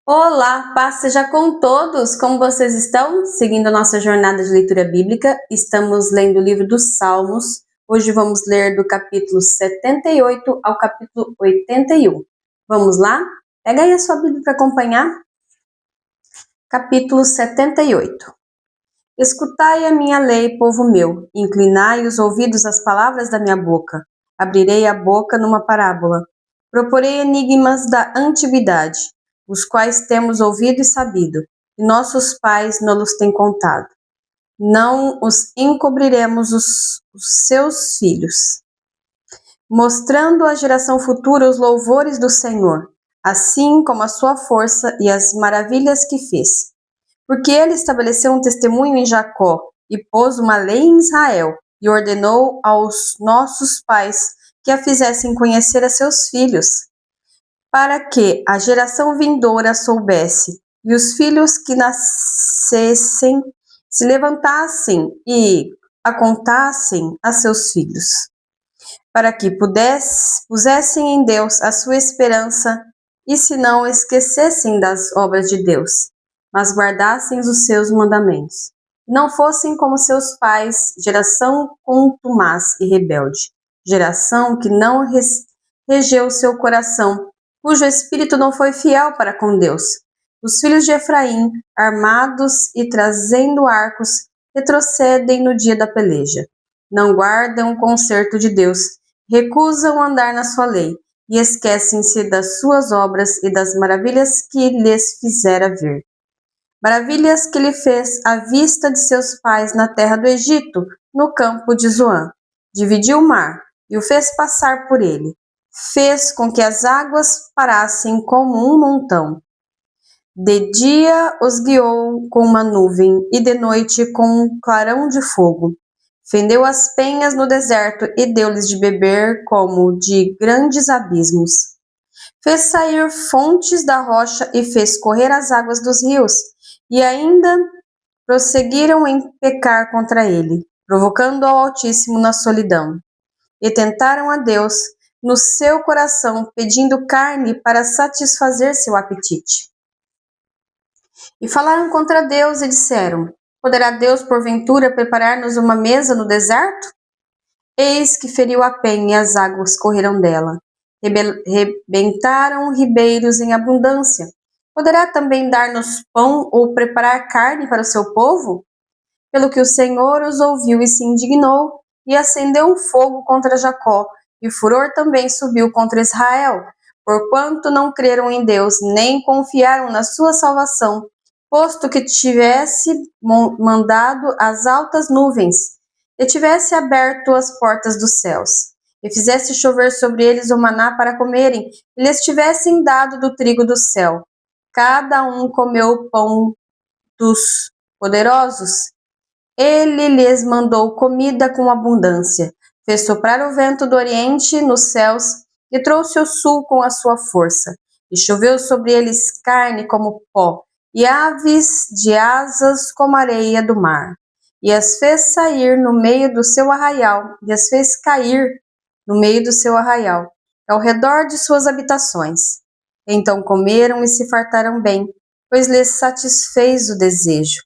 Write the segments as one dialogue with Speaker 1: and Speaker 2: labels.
Speaker 1: Olá, paz seja com todos! Como vocês estão? Seguindo a nossa jornada de leitura bíblica, estamos lendo o livro dos Salmos. Hoje vamos ler do capítulo 78 ao capítulo 81. Vamos lá? Pega aí a sua Bíblia para acompanhar. Capítulo 78. Escutai a minha lei, povo meu, inclinai os ouvidos às palavras da minha boca. Abrirei a boca numa parábola. Proporei enigmas da antiguidade, os quais temos ouvido e sabido, e nossos pais nos têm contado. Não os encobriremos os seus filhos, mostrando à geração futura os louvores do Senhor, assim como a sua força e as maravilhas que fez. Porque ele estabeleceu um testemunho em Jacó e pôs uma lei em Israel, e ordenou aos nossos pais que a fizessem conhecer a seus filhos, para que a geração vindoura soubesse, e os filhos que nascessem se levantassem e a contassem a seus filhos, para que pusessem em Deus a sua esperança e se não esquecessem das obras de Deus, mas guardassem os seus mandamentos. Não fossem como seus pais, geração contumaz e rebelde, geração que não regeu seu coração, cujo espírito não foi fiel para com Deus. Os filhos de Efraim, armados e trazendo arcos, retrocedem no dia da peleja. Não guardam o concerto de Deus, recusam andar na sua lei, e esquecem-se das suas obras e das maravilhas que lhes fizera ver. Maravilhas que ele fez à vista de seus pais na terra do Egito, no campo de Zoan. Dividiu o mar e o fez passar por ele. Fez com que as águas parassem como um montão. De dia os guiou com uma nuvem e de noite com um clarão de fogo. Fendeu as penhas no deserto e deu-lhes de beber como de grandes abismos. Fez sair fontes da rocha e fez correr as águas dos rios, e ainda prosseguiram em pecar contra ele, provocando ao Altíssimo na solidão. E tentaram a Deus no seu coração, pedindo carne para satisfazer seu apetite. E falaram contra Deus e disseram: Poderá Deus, porventura, preparar-nos uma mesa no deserto? Eis que feriu a penha e as águas correram dela. Rebentaram ribeiros em abundância. Poderá também dar-nos pão ou preparar carne para o seu povo? Pelo que o Senhor os ouviu e se indignou, e acendeu um fogo contra Jacó, e furor também subiu contra Israel, porquanto não creram em Deus, nem confiaram na sua salvação, posto que tivesse mandado as altas nuvens, e tivesse aberto as portas dos céus, e fizesse chover sobre eles o maná para comerem, e lhes tivessem dado do trigo do céu. Cada um comeu o pão dos poderosos. Ele lhes mandou comida com abundância, fez soprar o vento do oriente nos céus e trouxe o sul com a sua força. E choveu sobre eles carne como pó, e aves de asas como areia do mar. E as fez sair no meio do seu arraial, e as fez cair no meio do seu arraial, ao redor de suas habitações. Então comeram e se fartaram bem, pois lhes satisfez o desejo.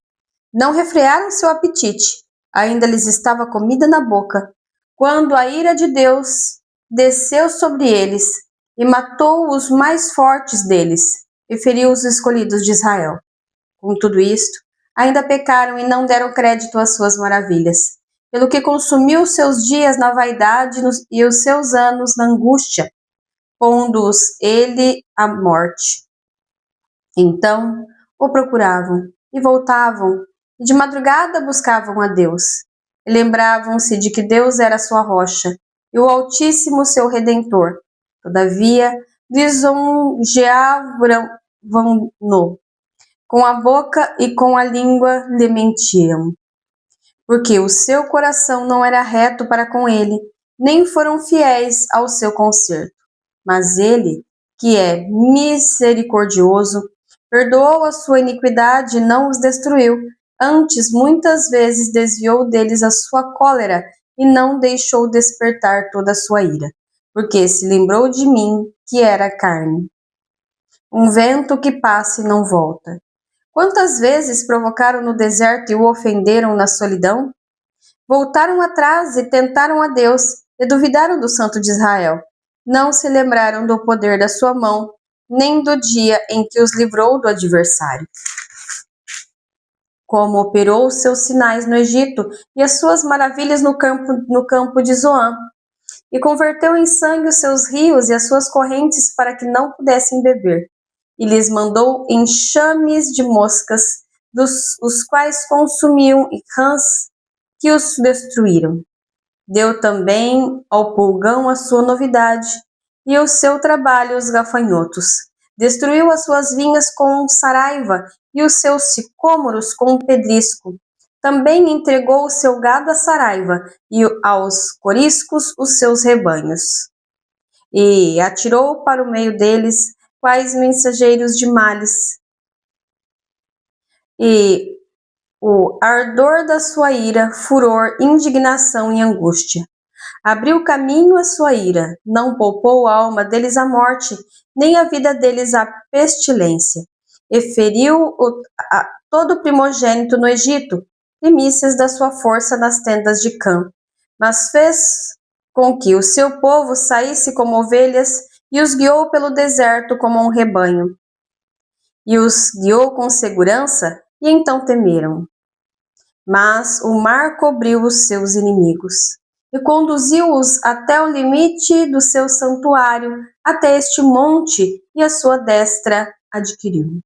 Speaker 1: Não refrearam seu apetite, ainda lhes estava comida na boca, quando a ira de Deus desceu sobre eles e matou os mais fortes deles e feriu os escolhidos de Israel. Com tudo isto, ainda pecaram e não deram crédito às suas maravilhas, pelo que consumiu seus dias na vaidade e os seus anos na angústia, pondo-os ele à morte. Então o procuravam e voltavam, e de madrugada buscavam a Deus. E lembravam-se de que Deus era sua rocha, e o Altíssimo seu Redentor. Todavia, lisonjeavam-no. Com a boca e com a língua lhe mentiram. Porque o seu coração não era reto para com ele, nem foram fiéis ao seu concerto. Mas ele, que é misericordioso, perdoou a sua iniquidade e não os destruiu. Antes, muitas vezes desviou deles a sua cólera e não deixou despertar toda a sua ira, porque se lembrou de mim, que era carne. um vento que passa e não volta. Quantas vezes provocaram no deserto e o ofenderam na solidão? Voltaram atrás e tentaram a Deus, e duvidaram do Santo de Israel. Não se lembraram do poder da sua mão, nem do dia em que os livrou do adversário. Como operou os seus sinais no Egito e as suas maravilhas no campo de Zoan, e converteu em sangue os seus rios e as suas correntes para que não pudessem beber. E lhes mandou enxames de moscas, os quais consumiam, e rãs que os destruíram. Deu também ao pulgão a sua novidade, e o seu trabalho os gafanhotos. Destruiu as suas vinhas com saraiva, e os seus sicômoros com pedrisco. Também entregou o seu gado à saraiva, e aos coriscos os seus rebanhos. E atirou para o meio deles quais mensageiros de males. E o ardor da sua ira, furor, indignação e angústia. Abriu caminho à sua ira, não poupou a alma deles à morte, nem a vida deles à pestilência. E feriu todo primogênito no Egito, primícias da sua força nas tendas de Cã. Mas fez com que o seu povo saísse como ovelhas e os guiou pelo deserto como um rebanho. E os guiou com segurança, e então temeram. Mas o mar cobriu os seus inimigos e conduziu-os até o limite do seu santuário, até este monte, e a sua destra adquiriu.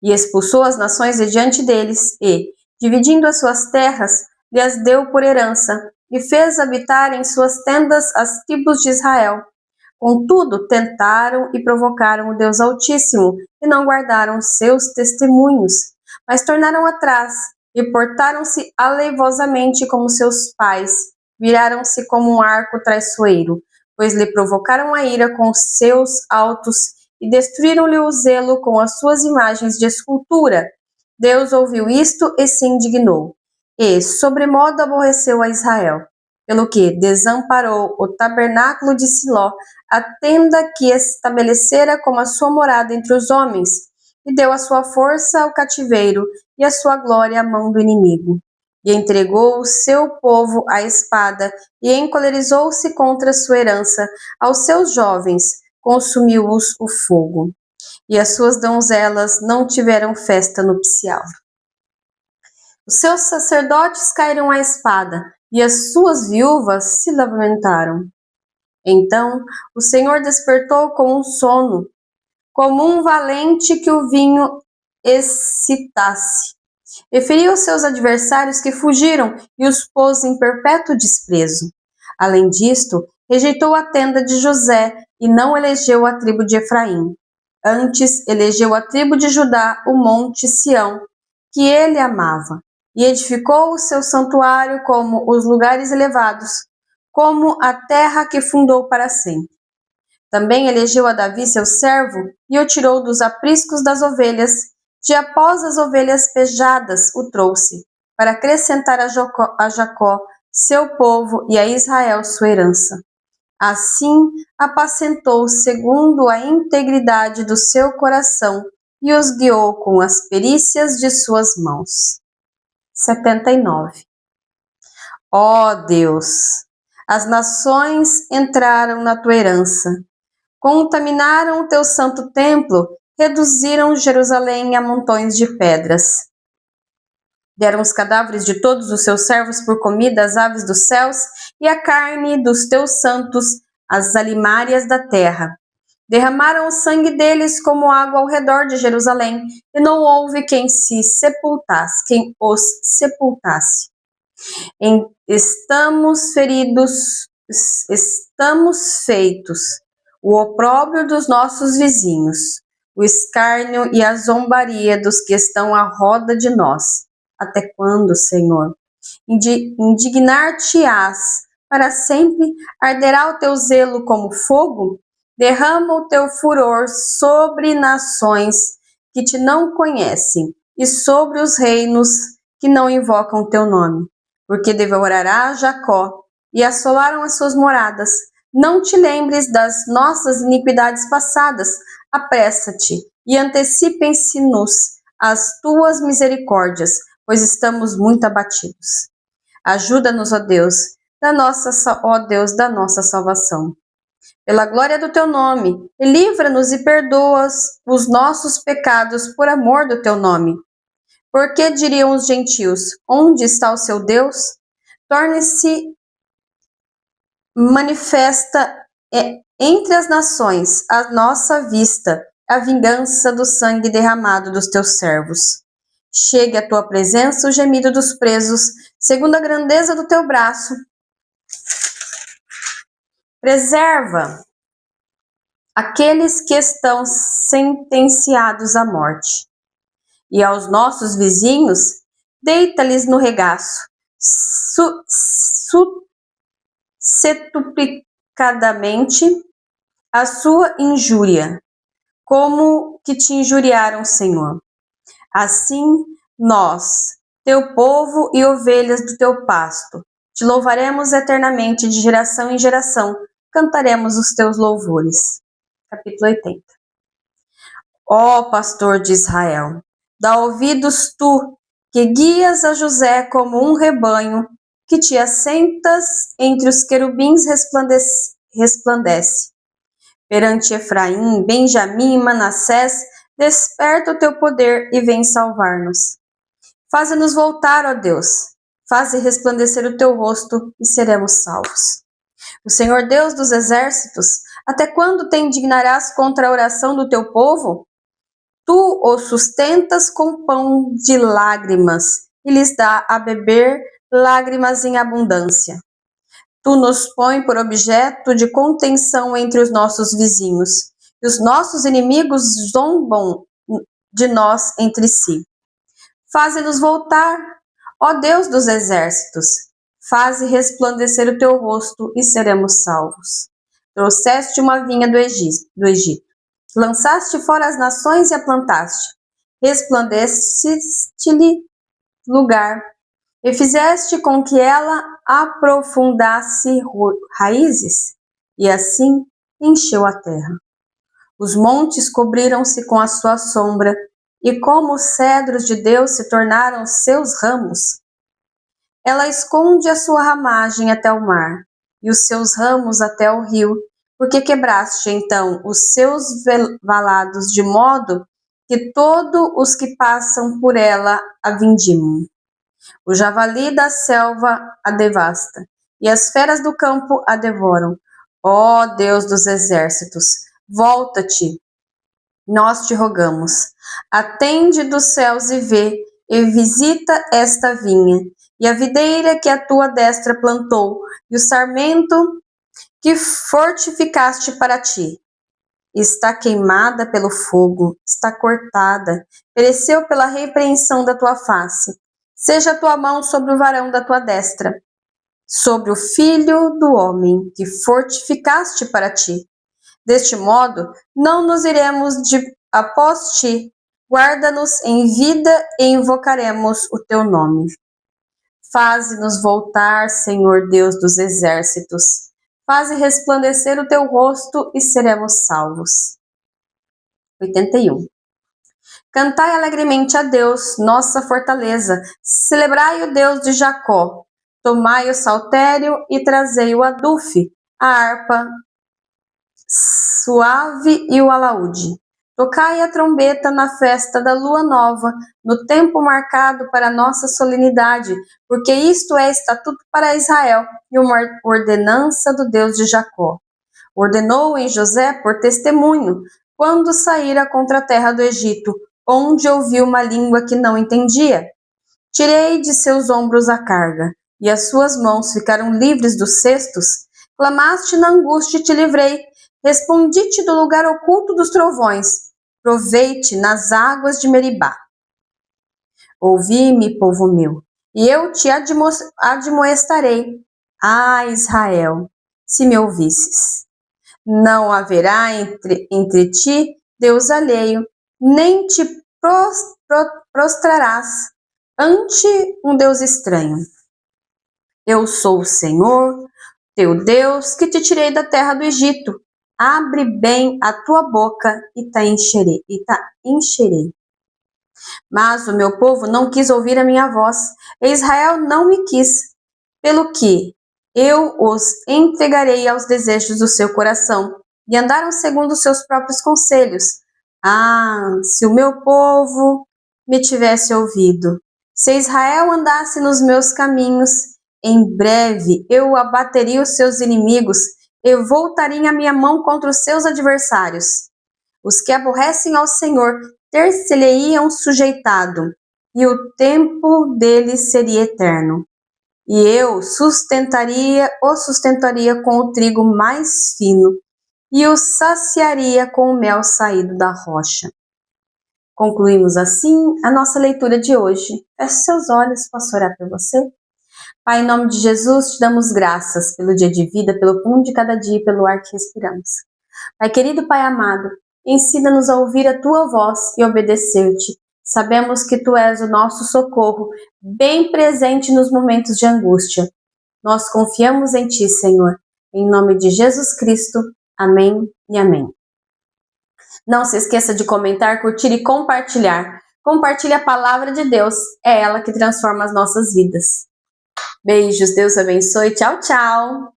Speaker 1: E expulsou as nações de diante deles, e, dividindo as suas terras, lhes deu por herança, e fez habitar em suas tendas as tribos de Israel. Contudo, tentaram e provocaram o Deus Altíssimo, e não guardaram seus testemunhos, mas tornaram atrás, e portaram-se aleivosamente como seus pais, viraram-se como um arco traiçoeiro, pois lhe provocaram a ira com seus altos e destruíram-lhe o zelo com as suas imagens de escultura. Deus ouviu isto e se indignou, e sobremodo aborreceu a Israel, pelo que desamparou o tabernáculo de Siló, a tenda que estabelecera como a sua morada entre os homens, e deu a sua força ao cativeiro e a sua glória à mão do inimigo. E entregou o seu povo à espada, e encolerizou-se contra a sua herança, aos seus jovens, consumiu-os o fogo. E as suas donzelas não tiveram festa nupcial. Os seus sacerdotes caíram à espada, e as suas viúvas se lamentaram. Então o Senhor despertou com um sono, como um valente que o vinho excitasse. E feriu os seus adversários que fugiram e os pôs em perpétuo desprezo. Além disto, rejeitou a tenda de José e não elegeu a tribo de Efraim. Antes, elegeu a tribo de Judá, o monte Sião, que ele amava, e edificou o seu santuário como os lugares elevados, como a terra que fundou para sempre. Também elegeu a Davi seu servo e o tirou dos apriscos das ovelhas, de após as ovelhas pejadas o trouxe, para acrescentar a Jacó seu povo e a Israel sua herança. Assim apacentou segundo a integridade do seu coração e os guiou com as perícias de suas mãos. 79. Ó Deus, as nações entraram na tua herança, contaminaram o teu santo templo, reduziram Jerusalém a montões de pedras. Deram os cadáveres de todos os seus servos por comida às aves dos céus e a carne dos teus santos às alimárias da terra. Derramaram o sangue deles como água ao redor de Jerusalém, e não houve quem os sepultasse. Estamos feridos, estamos feitos, o opróbrio dos nossos vizinhos, o escárnio e a zombaria dos que estão à roda de nós. Até quando, Senhor? Indignar-te-ás para sempre? Arderá o teu zelo como fogo? Derrama o teu furor sobre nações que te não conhecem e sobre os reinos que não invocam teu nome. Porque devorará Jacó e assolaram as suas moradas. Não te lembres das nossas iniquidades passadas, apressa-te e antecipem-se-nos as tuas misericórdias, pois estamos muito abatidos. Ajuda-nos, ó Deus, ó Deus da nossa salvação. Pela glória do teu nome, e livra-nos e perdoa os nossos pecados por amor do teu nome. Porque diriam os gentios: onde está o seu Deus? Torne-se manifesta entre as nações à nossa vista a vingança do sangue derramado dos teus servos. Chegue à tua presença o gemido dos presos, segundo a grandeza do teu braço. Preserva aqueles que estão sentenciados à morte. E aos nossos vizinhos, deita-lhes no regaço, setuplicadamente a sua injúria, como que te injuriaram, Senhor. Assim, nós, teu povo e ovelhas do teu pasto, te louvaremos eternamente, de geração em geração, cantaremos os teus louvores. Capítulo 80. Ó pastor de Israel, dá ouvidos tu, que guias a José como um rebanho, que te assentas entre os querubins resplandece. Perante Efraim, Benjamim e Manassés, desperta o teu poder e vem salvar-nos. Faze-nos voltar, ó Deus, faze resplandecer o teu rosto e seremos salvos. O Senhor Deus dos exércitos, até quando te indignarás contra a oração do teu povo? Tu os sustentas com pão de lágrimas e lhes dá a beber lágrimas em abundância. Tu nos põe por objeto de contenção entre os nossos vizinhos, e os nossos inimigos zombam de nós entre si. Faze-nos voltar, ó Deus dos exércitos, faze resplandecer o teu rosto e seremos salvos. Trouxeste uma vinha do Egito. Lançaste fora as nações e a plantaste. Resplandeceste-lhe lugar e fizeste com que ela aprofundasse raízes, e assim encheu a terra. Os montes cobriram-se com a sua sombra, e como os cedros de Deus se tornaram seus ramos. Ela esconde a sua ramagem até o mar, e os seus ramos até o rio, porque quebraste então os seus valados, de modo que todos os que passam por ela a vindimam. O javali da selva a devasta, e as feras do campo a devoram. Ó Deus dos exércitos, volta-te, nós te rogamos. Atende dos céus e vê, e visita esta vinha, e a videira que a tua destra plantou, e o sarmento que fortificaste para ti. Está queimada pelo fogo, está cortada, pereceu pela repreensão da tua face. Seja a tua mão sobre o varão da tua destra, sobre o filho do homem que fortificaste para ti. Deste modo, não nos iremos após ti, guarda-nos em vida e invocaremos o teu nome. Faze-nos voltar, Senhor Deus dos exércitos. Faze resplandecer o teu rosto e seremos salvos. 81. Cantai alegremente a Deus, nossa fortaleza. Celebrai o Deus de Jacó. Tomai o saltério e trazei o adufe, a harpa suave e o alaúde. Tocai a trombeta na festa da lua nova, no tempo marcado para nossa solenidade, porque isto é estatuto para Israel e uma ordenança do Deus de Jacó. Ordenou em José por testemunho, quando saíra contra a terra do Egito, onde ouviu uma língua que não entendia. Tirei de seus ombros a carga, e as suas mãos ficaram livres dos cestos. Clamaste na angústia e te livrei. Respondi-te do lugar oculto dos trovões. Provei-te nas águas de Meribá. Ouvi-me, povo meu, e eu te admoestarei. Ah, Israel, se me ouvisses. Não haverá entre ti Deus alheio, nem te prostrarás ante um Deus estranho. Eu sou o Senhor, teu Deus, que te tirei da terra do Egito. Abre bem a tua boca e tá encherei. Mas o meu povo não quis ouvir a minha voz, e Israel não me quis, pelo que eu os entregarei aos desejos do seu coração, e andaram segundo os seus próprios conselhos. Ah, se o meu povo me tivesse ouvido, se Israel andasse nos meus caminhos, em breve eu abateria os seus inimigos e voltaria a minha mão contra os seus adversários. Os que aborrecem ao Senhor ter-se-lhe-iam sujeitado, e o tempo deles seria eterno. E eu sustentaria com o trigo mais fino, e o saciaria com o mel saído da rocha. Concluímos assim a nossa leitura de hoje. Feche seus olhos, posso orar por você? Pai, em nome de Jesus, te damos graças pelo dia de vida, pelo pão de cada dia e pelo ar que respiramos. Pai querido, Pai amado, ensina-nos a ouvir a Tua voz e obedecer-te. Sabemos que Tu és o nosso socorro, bem presente nos momentos de angústia. Nós confiamos em Ti, Senhor. Em nome de Jesus Cristo. Amém e amém. Não se esqueça de comentar, curtir e compartilhar. Compartilhe a palavra de Deus, é ela que transforma as nossas vidas. Beijos, Deus abençoe. Tchau, tchau!